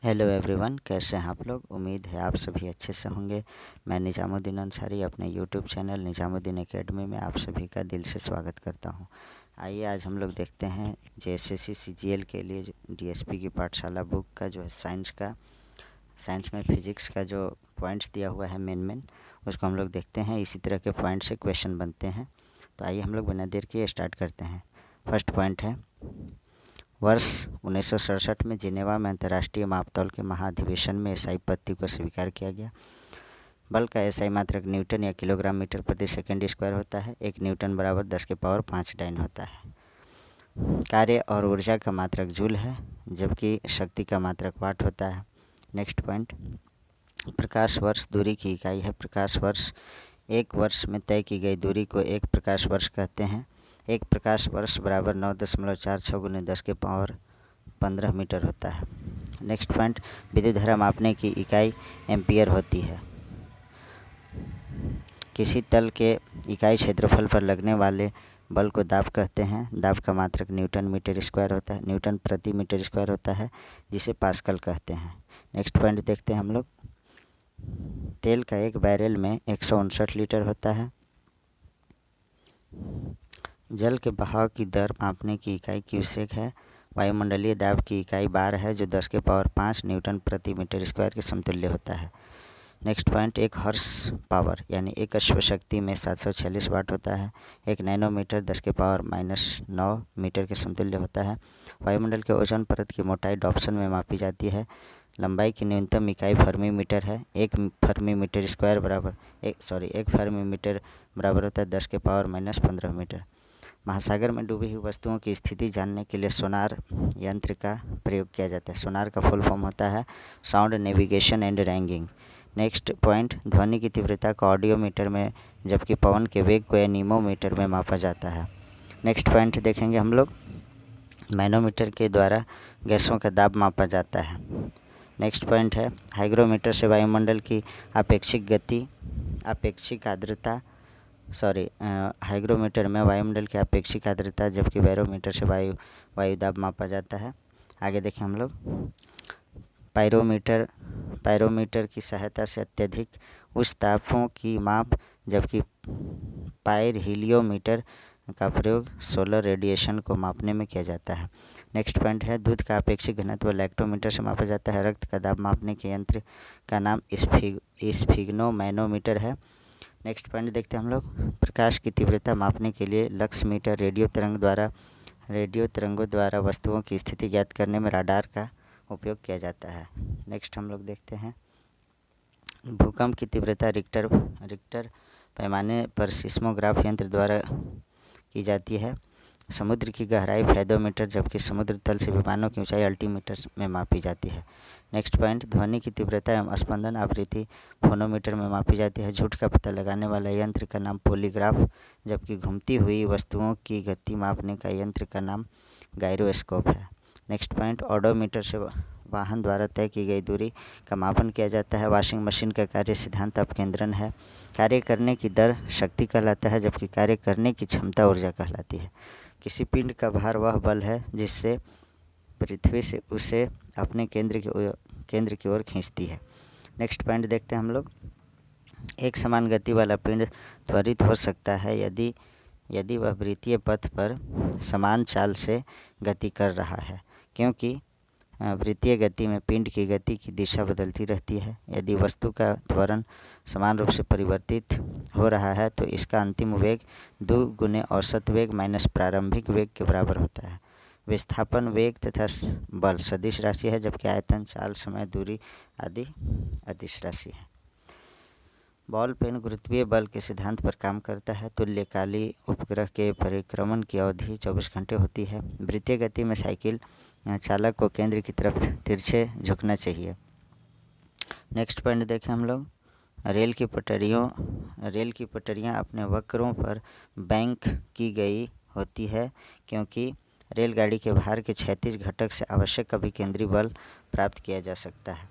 Hello everyone, कैसे हैं आप लोग। उम्मीद है आप सभी अच्छे से होंगे। मैं निजामुद्दीन अंसारी अपने यूट्यूब चैनल निजामुद्दीन एकेडमी में आप सभी का दिल से स्वागत करता हूं। आइए आज हम लोग देखते हैं जेएसएससी सीजीएल के लिए डीएसपी की पाठशाला बुक का जो है साइंस में फिजिक्स का जो पॉइंट्स दिया हुआ है मेन उसको हम लोग देखते हैं। इसी तरह के पॉइंट से क्वेश्चन बनते हैं। तो आइए हम लोग बिना देर किए स्टार्ट करते हैं। फर्स्ट पॉइंट है, वर्ष 1967 में जिनेवा में अंतर्राष्ट्रीय मापतौल के महाधिवेशन में एसआई पद्धति को स्वीकार किया गया। बल का एसआई मात्रक न्यूटन या किलोग्राम मीटर प्रति सेकंड स्क्वायर होता है। 1 न्यूटन बराबर 10 के पावर 5 डाइन होता है। कार्य और ऊर्जा का मात्रक जूल है, जबकि शक्ति का मात्रक वाट होता है। नेक्स्ट पॉइंट, प्रकाश वर्ष दूरी की इकाई है। प्रकाश वर्ष, एक वर्ष में तय की गई दूरी को एक प्रकाश वर्ष कहते हैं। एक प्रकाश वर्ष बराबर 9.46 गुने 10 के पावर 15 मीटर होता है। नेक्स्ट पॉइंट, विद्युत धारा मापने की इकाई एम्पियर होती है। किसी तल के इकाई क्षेत्रफल पर लगने वाले बल को दाब कहते हैं। दाब का मात्रक न्यूटन मीटर स्क्वायर होता है, न्यूटन प्रति मीटर स्क्वायर होता है, जिसे पास्कल कहते हैं। नेक्स्ट पॉइंट देखते हैं हम लोग, तेल का एक बैरल में 159 लीटर होता है। जल के बहाव की दर मापने की इकाई क्यूसेक है। वायुमंडलीय दाब की इकाई बार है, जो 10 के पावर 5 न्यूटन प्रति मीटर स्क्वायर के समतुल्य होता है। नेक्स्ट पॉइंट, एक हॉर्स पावर यानी एक अश्वशक्ति में 746 वाट होता है। एक नैनोमीटर 10 के पावर -9 मीटर के समतुल्य होता है। वायुमंडल के ओजोन परत की मोटाई डॉप्सन में मापी जाती है। लंबाई की न्यूनतम इकाई फर्मी मीटर है। एक फर्मी मीटर बराबर होता है 10 के पावर -15 मीटर। महासागर में डूबी हुई वस्तुओं की स्थिति जानने के लिए सोनार यंत्र का प्रयोग किया जाता है। सोनार का फुल फॉर्म होता है sound navigation and ragging. Next point, ध्वनि की तीव्रता को ऑडियोमीटर में, जबकि पवन के वेग को एनीमोमीटर में मापा जाता है। नेक्स्ट पॉइंट देखेंगे हम लोग, मैनोमीटर के द्वारा गैसों का दाब मापा जाता है। नेक्स्ट पॉइंट है, हाइग्रोमीटर से वायुमंडल की हाइग्रोमीटर में वायुमंडल की अपेक्षित आर्द्रता, जबकि बैरोमीटर से वायु दाब मापा जाता है। आगे देखें हम लोग, पायरोमीटर की सहायता से अत्यधिक उच्च तापों की माप, जबकि पायरोहीलियोमीटर का प्रयोग सोलर रेडिएशन को मापने में किया जाता है। नेक्स्ट पॉइंट है, दूध का अपेक्षित घनत्व लैक्टोमीटर से मापा जाता है। रक्त का दाब मापने के यंत्र का नाम स्फिग्नोमैनोमीटर है। नेक्स्ट पॉइंट देखते हैं हम लोग, प्रकाश की तीव्रता मापने के लिए लक्स मीटर रेडियो तरंगों द्वारा वस्तुओं की स्थिति ज्ञात करने में राडार का उपयोग किया जाता है। नेक्स्ट हम लोग देखते हैं, भूकंप की तीव्रता रिक्टर पैमाने पर सिस्मोग्राफ यंत्र द्वारा की जाती है। समुद्र की गहराई फेदोमीटर, जबकि समुद्र तल से विमानों की ऊंचाई अल्टीमीटर में मापी जाती है। नेक्स्ट पॉइंट, ध्वनि की तीव्रता एवं स्पंदन आवृत्ति फोनोमीटर में मापी जाती है। झूठ का पता लगाने वाला यंत्र का नाम पॉलीग्राफ, जबकि घूमती हुई वस्तुओं की गति मापने का यंत्र का नाम गायरोस्कोप है। नेक्स्ट पॉइंट, ऑडोमीटर से वाहन द्वारा तय की गई दूरी का मापन किया जाता है। वॉशिंग मशीन का कार्य सिद्धांत अपकेंद्रन है। कार्य करने की दर शक्ति कहलाता है, जबकि कार्य करने की क्षमता ऊर्जा कहलाती है। किसी पिंड का भार वह बल है जिससे पृथ्वी से उसे अपने केंद्र की ओर खींचती है। नेक्स्ट पॉइंट देखते हैं हम लोग, एक समान गति वाला पिंड त्वरित हो सकता है यदि वह वृत्तीय पथ पर समान चाल से गति कर रहा है, क्योंकि वृत्तीय गति में पिंड की गति की दिशा बदलती रहती है। यदि वस्तु का त्वरण समान रूप से परिवर्तित हो रहा है तो इसका अंतिम वेग 2 गुने औसत वेग माइनस प्रारंभिक वेग के बराबर होता है। विस्थापन वेग तथा बल सदिश राशि है, जबकि आयतन, चाल, समय, दूरी आदि अदिश राशि है। बॉल पेन गुरुत्वीय बल के सिद्धांत पर काम करता है। तुल्यकाली उपग्रह के परिक्रमण की अवधि 24 घंटे होती है। वृत्तीय गति में साइकिल चालक को केंद्र की तरफ तिरछे झुकना चाहिए। नेक्स्ट पॉइंट देखें हम लोग, रेल की पटरियाँ अपने वक्रों पर बैंक की गई होती है, क्योंकि रेलगाड़ी के भार के क्षैतिज घटक से आवश्यक अभिकेंद्री बल प्राप्त किया जा सकता है।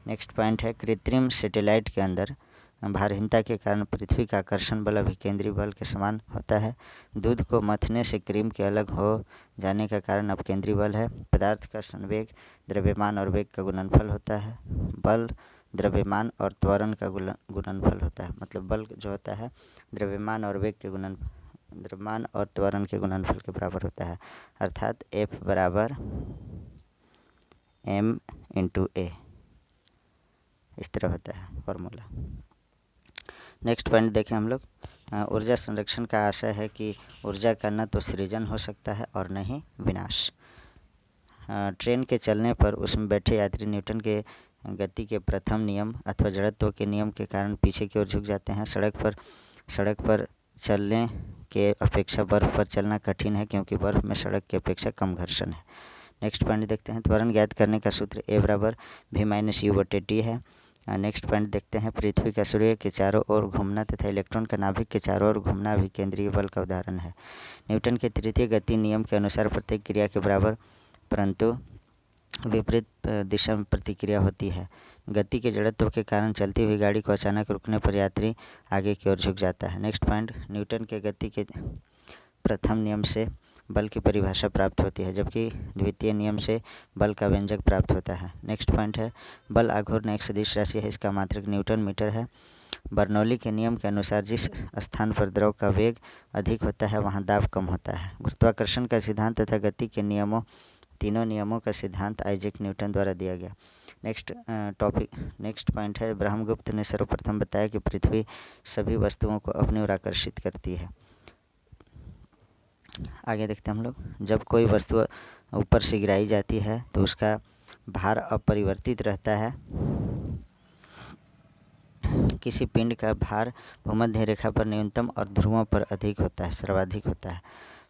नेक्स्ट पॉइंट है, कृत्रिम सैटेलाइट के अंदर भारहीनता के कारण पृथ्वी का आकर्षण बल अभिकेंद्री बल के समान होता है। दूध को मथने से क्रीम के अलग हो जाने का कारण अपकेंद्री बल है। पदार्थ का संवेग द्रव्यमान और वेग का गुणनफल होता है। बल द्रव्यमान और त्वरण का गुणनफल होता है। मतलब बल जो होता है द्रव्यमान और वेग के द्रव्यमान और त्वरण के गुणनफल के बराबर होता है, अर्थात F बराबर m/a, इस तरह होता है फॉर्मूला। नेक्स्ट पॉइंट देखें हम लोग, ऊर्जा संरक्षण का आशय है कि ऊर्जा का न तो सृजन हो सकता है और न ही विनाश। ट्रेन के चलने पर उसमें बैठे यात्री न्यूटन के गति के प्रथम नियम अथवा जड़त्व के नियम के कारण पीछे की ओर झुक जाते हैं। सड़क पर चलने के अपेक्षा बर्फ़ पर चलना कठिन है, क्योंकि बर्फ़ में सड़क की अपेक्षा कम घर्षण है। नेक्स्ट पॉइंट देखते हैं, त्वरण ज्ञात करने का सूत्र A बराबर v-u/t है। नेक्स्ट पॉइंट देखते हैं, पृथ्वी का सूर्य के चारों ओर घूमना तथा इलेक्ट्रॉन का नाभिक के चारों ओर घूमना अभिकेंद्रीय बल का उदाहरण है। न्यूटन के तृतीय गति नियम के अनुसार प्रत्येक क्रिया के बराबर परंतु विपरीत दिशा में प्रतिक्रिया होती है। गति के जड़त्व के कारण चलती हुई गाड़ी को अचानक रुकने पर यात्री आगे की ओर झुक जाता है। नेक्स्ट पॉइंट, न्यूटन के गति के प्रथम नियम से बल की परिभाषा प्राप्त होती है, जबकि द्वितीय नियम से बल का व्यंजक प्राप्त होता है। नेक्स्ट पॉइंट है, बल आघूर्ण एक सदिश राशि है, इसका मात्रक न्यूटन मीटर है। बर्नौली के नियम के अनुसार जिस स्थान पर द्रव का वेग अधिक होता है वहाँ दाब कम होता है। गुरुत्वाकर्षण का सिद्धांत तथा गति के तीनों नियमों का सिद्धांत आइजैक न्यूटन द्वारा दिया गया। नेक्स्ट पॉइंट है, ब्रह्मगुप्त ने सर्वप्रथम बताया कि पृथ्वी सभी वस्तुओं को अपनी ओर आकर्षित करती है। आगे देखते हैं हम लोग, जब कोई वस्तु ऊपर से गिराई जाती है तो उसका भार अपरिवर्तित रहता है। किसी पिंड का भार भूमध्य रेखा पर न्यूनतम और ध्रुवों पर सर्वाधिक होता है।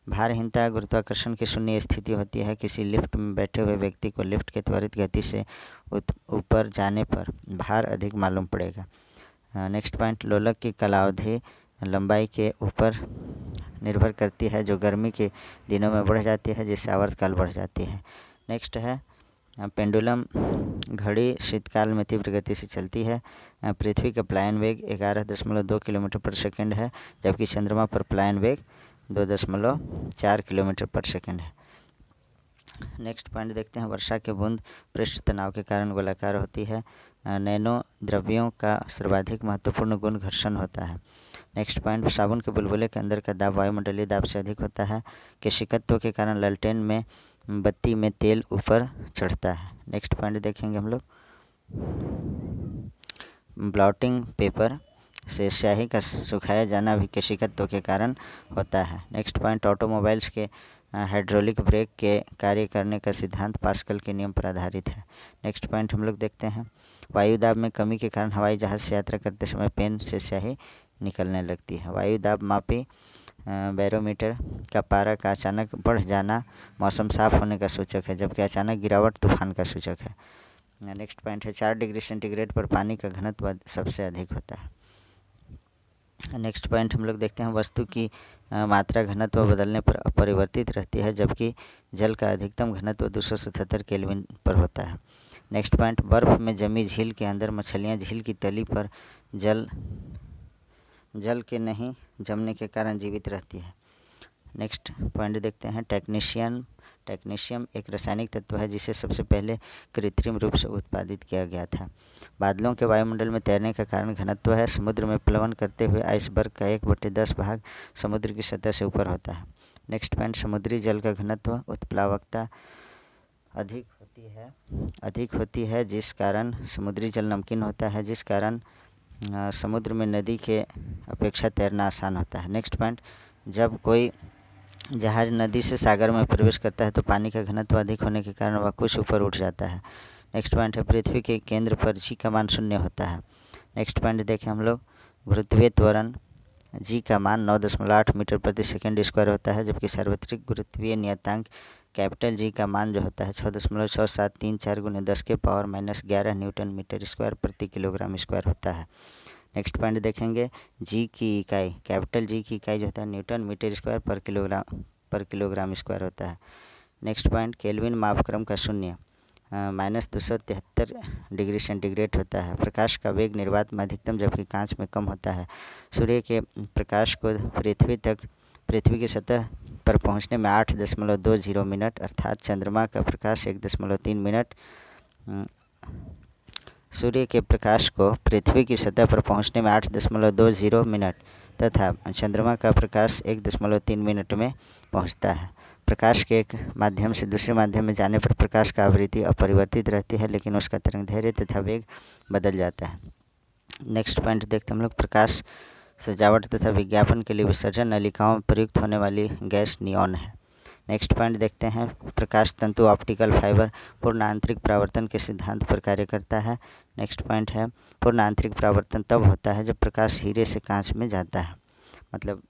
भारहीनता गुरुत्वाकर्षण की शून्य स्थिति होती है। किसी लिफ्ट में बैठे हुए व्यक्ति को लिफ्ट के त्वरित गति से ऊपर जाने पर भार अधिक मालूम पड़ेगा। नेक्स्ट पॉइंट, लोलक की कालावधि लंबाई के ऊपर निर्भर करती है, जो गर्मी के दिनों में बढ़ जाती है, जिससे आवर्तकाल बढ़ जाती है। नेक्स्ट है, पेंडुलम घड़ी शीतकाल में तीव्र गति से चलती है। पृथ्वी का प्लायन वेग 11.2 किलोमीटर पर सेकेंड है, जबकि चंद्रमा पर प्लायन वेग 2.4 किलोमीटर पर सेकेंड है। नेक्स्ट पॉइंट देखते हैं, वर्षा के बूंद पृष्ठ तनाव के कारण गोलाकार होती है। नैनो द्रव्यों का सर्वाधिक महत्वपूर्ण गुण घर्षण होता है। नेक्स्ट पॉइंट, साबुन के बुलबुले के अंदर का दाब वायुमंडलीय दाब से अधिक होता है। केशिकत्व के कारण लालटेन में बत्ती में तेल ऊपर चढ़ता है। नेक्स्ट पॉइंट देखेंगे हम लोग, ब्लॉटिंग पेपर से स्याही का सुखाया जाना भी केशिकत्व के कारण होता है। नेक्स्ट पॉइंट, ऑटोमोबाइल्स के हाइड्रोलिक ब्रेक के कार्य करने का सिद्धांत पास्कल के नियम पर आधारित है। नेक्स्ट पॉइंट हम लोग देखते हैं, वायु दाब में कमी के कारण हवाई जहाज़ से यात्रा करते समय पेन से स्याही निकलने लगती है। वायु दाब मापी बैरोमीटर का पारा का अचानक बढ़ जाना मौसम साफ होने का सूचक है, जबकि अचानक गिरावट तूफान का सूचक है। नेक्स्ट पॉइंट है, 4 डिग्री सेंटीग्रेड पर पानी का घनत्व सबसे अधिक होता है। नेक्स्ट पॉइंट हम लोग देखते हैं, वस्तु की मात्रा घनत्व बदलने पर अपरिवर्तित रहती है, जबकि जल का अधिकतम घनत्व 277 केल्विन पर होता है। नेक्स्ट पॉइंट, बर्फ़ में जमी झील के अंदर मछलियाँ झील की तली पर जल के नहीं जमने के कारण जीवित रहती है। नेक्स्ट पॉइंट देखते हैं, टेक्नीशियम एक रासायनिक तत्व है जिसे सबसे पहले कृत्रिम रूप से उत्पादित किया गया था। बादलों के वायुमंडल में तैरने का कारण घनत्व है। समुद्र में प्लवन करते हुए आइसबर्ग का 1/10 भाग समुद्र की सतह से ऊपर होता है। नेक्स्ट पॉइंट, समुद्री जल का घनत्व उत्प्लावकता अधिक होती है, जिस कारण समुद्री जल नमकीन होता है, जिस कारण समुद्र में नदी के अपेक्षा तैरना आसान होता है। नेक्स्ट पॉइंट, जब कोई जहाज़ नदी से सागर में प्रवेश करता है तो पानी का घनत्व अधिक होने के कारण वह कुछ ऊपर उठ जाता है। नेक्स्ट पॉइंट है, पृथ्वी के केंद्र पर जी का मान 0 होता है। नेक्स्ट पॉइंट देखें हम लोग, गुरुत्वीय त्वरण जी का मान 9.8 मीटर प्रति सेकेंड स्क्वायर होता है, जबकि सार्वत्रिक गुरुत्वीय नियतांक कैपिटल जी का मान जो होता है 6.6734 × 10⁻⁻11 न्यूटन मीटर स्क्वायर प्रति किलोग्राम स्क्वायर होता है। नेक्स्ट पॉइंट देखेंगे, जी की इकाई कैपिटल जी की इकाई जो होता है न्यूटन मीटर स्क्वायर पर किलोग्राम स्क्वायर होता है। नेक्स्ट पॉइंट, केल्विन मापक्रम का शून्य -273 डिग्री सेंटीग्रेड होता है। प्रकाश का वेग निर्वात में अधिकतम जबकि कांच में कम होता है। सूर्य के प्रकाश को पृथ्वी की सतह पर पहुंचने में 8.20 मिनट अर्थात चंद्रमा का प्रकाश 1.3 मिनट सूर्य के प्रकाश को पृथ्वी की सतह पर पहुंचने में 8.20 मिनट तथा चंद्रमा का प्रकाश 1.3 मिनट में पहुंचता है। प्रकाश के एक माध्यम से दूसरे माध्यम में जाने पर प्रकाश का आवृत्ति अपरिवर्तित रहती है, लेकिन उसका तरंगदैर्घ्य तथा वेग बदल जाता है। नेक्स्ट पॉइंट देखते हैं हम लोग। प्रकाश सजावट तथा विज्ञापन के लिए विसर्जन नलिकाओं में प्रयुक्त होने वाली गैस नियॉन है। नेक्स्ट पॉइंट देखते हैं। प्रकाश तंतु ऑप्टिकल फाइबर पूर्ण आंतरिक परावर्तन के सिद्धांत पर कार्य करता है। नेक्स्ट पॉइंट है पूर्ण आंतरिक परावर्तन तब होता है जब प्रकाश हीरे से कांच में जाता है, मतलब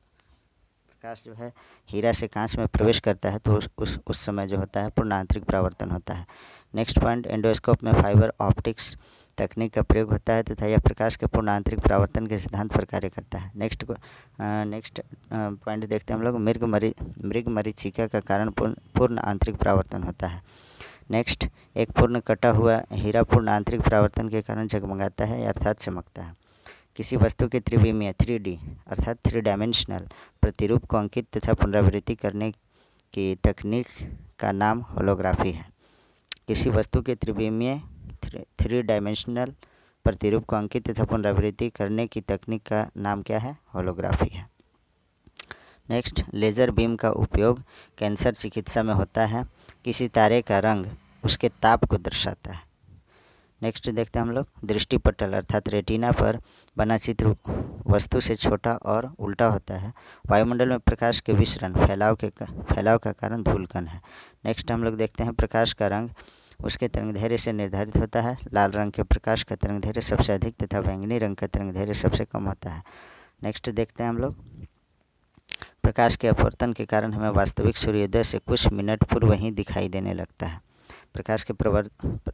प्रकाश जो है हीरा से कांच में प्रवेश करता है तो उस समय जो होता है पूर्ण आंतरिक परावर्तन होता है। नेक्स्ट पॉइंट एंडोस्कोप में फाइबर ऑप्टिक्स तकनीक का प्रयोग होता है तथा यह प्रकाश के पूर्ण आंतरिक परावर्तन के सिद्धांत पर कार्य करता है। नेक्स्ट पॉइंट देखते हैं हम लोग। मृग मरीचिका का कारण पूर्ण आंतरिक परावर्तन होता है। नेक्स्ट, एक पूर्ण कटा हुआ हीरा पूर्ण आंतरिक परावर्तन के कारण जगमगाता है अर्थात चमकता है। किसी वस्तु के त्रिविमीय 3D अर्थात 3 डायमेंशनल प्रतिरूप को अंकित तथा पुनरावृत्ति करने की तकनीक का नाम होलोग्राफी है। किसी वस्तु के त्रिविमीय 3 डायमेंशनल प्रतिरूप को अंकित तथा पुनरावृत्ति करने की तकनीक का नाम क्या है? होलोग्राफी है। नेक्स्ट, लेज़र बीम का उपयोग कैंसर चिकित्सा में होता है। किसी तारे का रंग उसके ताप को दर्शाता है। नेक्स्ट देखते हैं हम लोग। दृष्टिपटल अर्थात रेटिना पर बना चित्र वस्तु से छोटा और उल्टा होता है। वायुमंडल में प्रकाश के विसरण फैलाव का कारण धूलकण है। नेक्स्ट हम लोग देखते हैं। प्रकाश का रंग उसके तरंगदैर्घ्य से निर्धारित होता है। लाल रंग के प्रकाश का तरंगदैर्घ्य सबसे अधिक तथा बैंगनी रंग का तरंगदैर्घ्य सबसे कम होता है। नेक्स्ट देखते हैं हम लोग। प्रकाश के अपवर्तन के कारण हमें वास्तविक सूर्योदय से कुछ मिनट पूर्व ही दिखाई देने लगता है। प्रकाश के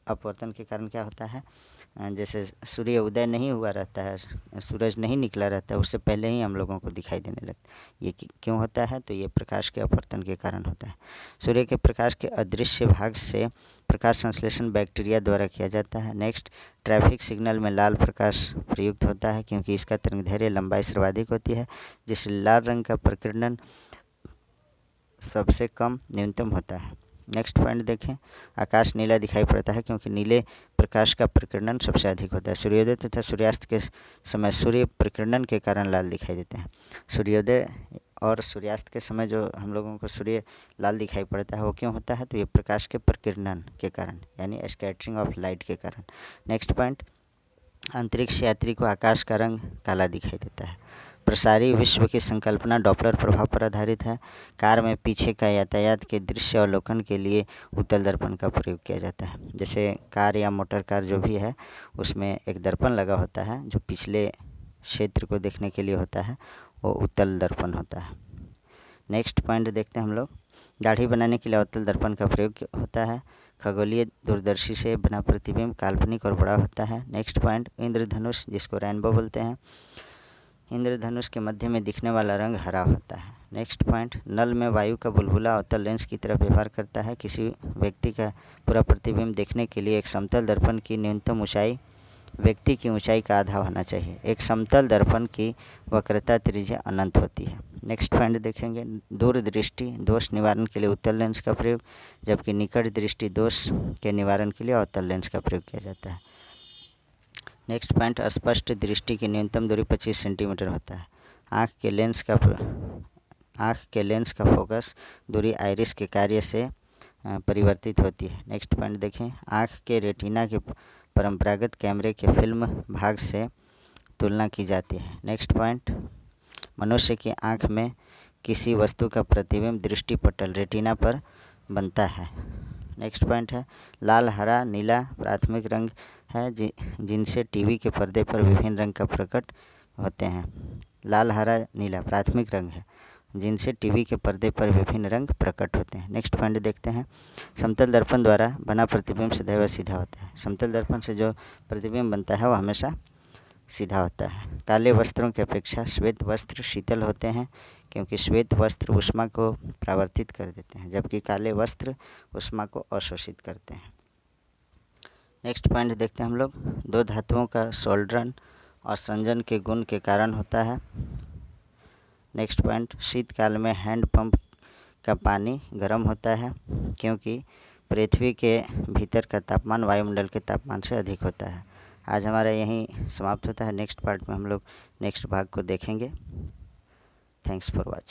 अपवर्तन के कारण क्या होता है? जैसे सूर्य उदय नहीं हुआ रहता है, सूरज नहीं निकला रहता है, उससे पहले ही हम लोगों को दिखाई देने लगता है। ये क्यों होता है? तो ये प्रकाश के अपवर्तन के कारण होता है। सूर्य के प्रकाश के अदृश्य भाग से प्रकाश संश्लेषण बैक्टीरिया द्वारा किया जाता है। नेक्स्ट, ट्रैफिक सिग्नल में लाल प्रकाश प्रयुक्त होता है क्योंकि इसका तरंगदैर्घ्य लंबाई सर्वाधिक होती है, जिससे लाल रंग का प्रकीर्णन सबसे कम न्यूनतम होता है। नेक्स्ट पॉइंट देखें। आकाश नीला दिखाई पड़ता है क्योंकि नीले प्रकाश का प्रकीर्णन सबसे अधिक होता है। सूर्योदय तथा सूर्यास्त के समय सूर्य प्रकीर्णन के कारण लाल दिखाई देते हैं। सूर्योदय और सूर्यास्त के समय जो हम लोगों को सूर्य लाल दिखाई पड़ता है वो क्यों होता है? तो ये प्रकाश के प्रकीर्णन के कारण, यानी स्कैटरिंग ऑफ लाइट के कारण। नेक्स्ट पॉइंट, अंतरिक्ष यात्री को आकाश का रंग काला दिखाई देता है। प्रसारी विश्व की संकल्पना डॉपलर प्रभाव पर आधारित है। कार में पीछे का यातायात के दृश्य अवलोकन के लिए उत्तल दर्पण का प्रयोग किया जाता है। जैसे कार या मोटर कार जो भी है उसमें एक दर्पण लगा होता है जो पिछले क्षेत्र को देखने के लिए होता है, वो उत्तल दर्पण होता है। नेक्स्ट पॉइंट देखते हैं हम लोग। दाढ़ी बनाने के लिए उत्तल दर्पण का प्रयोग होता है। खगोलीय दूरदर्शी से बना प्रतिबिंब काल्पनिक और बड़ा होता है। नेक्स्ट पॉइंट, इंद्रधनुष जिसको रेनबो बोलते हैं, इंद्रधनुष के मध्य में दिखने वाला रंग हरा होता है। नेक्स्ट पॉइंट, नल में वायु का बुलबुला अवतल लेंस की तरह व्यवहार करता है। किसी व्यक्ति का पूरा प्रतिबिंब देखने के लिए एक समतल दर्पण की न्यूनतम ऊंचाई व्यक्ति की ऊंचाई का आधा होना चाहिए। एक समतल दर्पण की वक्रता त्रिज्या अनंत होती है। नेक्स्ट पॉइंट देखेंगे। दूरदृष्टि दोष निवारण के लिए उत्तल लेंस का प्रयोग, जबकि निकट दृष्टि दोष के निवारण के लिए अवतल लेंस का प्रयोग किया जाता है। नेक्स्ट पॉइंट, स्पष्ट दृष्टि की न्यूनतम दूरी 25 सेंटीमीटर होता है। आँख के लेंस का फोकस दूरी आइरिस के कार्य से परिवर्तित होती है। नेक्स्ट पॉइंट देखें। आँख के रेटिना के परंपरागत कैमरे के फिल्म भाग से तुलना की जाती है। नेक्स्ट पॉइंट, मनुष्य की आँख में किसी वस्तु का प्रतिबिंब दृष्टिपटल रेटिना पर बनता है। नेक्स्ट पॉइंट है, लाल हरा नीला प्राथमिक रंग है जिनसे टीवी के पर्दे पर विभिन्न रंग का प्रकट होते हैं। लाल हरा नीला प्राथमिक रंग है जिनसे टीवी के पर्दे पर विभिन्न रंग प्रकट होते हैं। नेक्स्ट पॉइंट देखते हैं। समतल दर्पण द्वारा बना प्रतिबिंब सदैव सीधा होता है। समतल दर्पण से जो प्रतिबिंब बनता है वो हमेशा सीधा होता है। काले वस्त्रों की अपेक्षा श्वेत वस्त्र शीतल होते हैं क्योंकि श्वेत वस्त्र ऊष्मा को परावर्तित कर देते हैं, जबकि काले वस्त्र ऊष्मा को अवशोषित करते हैं। नेक्स्ट पॉइंट देखते हैं हम लोग, दो धातुओं का सोल्डरन और संजन के गुण के कारण होता है। नेक्स्ट पॉइंट, शीतकाल में हैंड पंप का पानी गर्म होता है क्योंकि पृथ्वी के भीतर का तापमान वायुमंडल के तापमान से अधिक होता है। आज हमारा यहीं समाप्त होता है। नेक्स्ट पार्ट में हम लोग नेक्स्ट भाग को देखेंगे। Thanks for watching.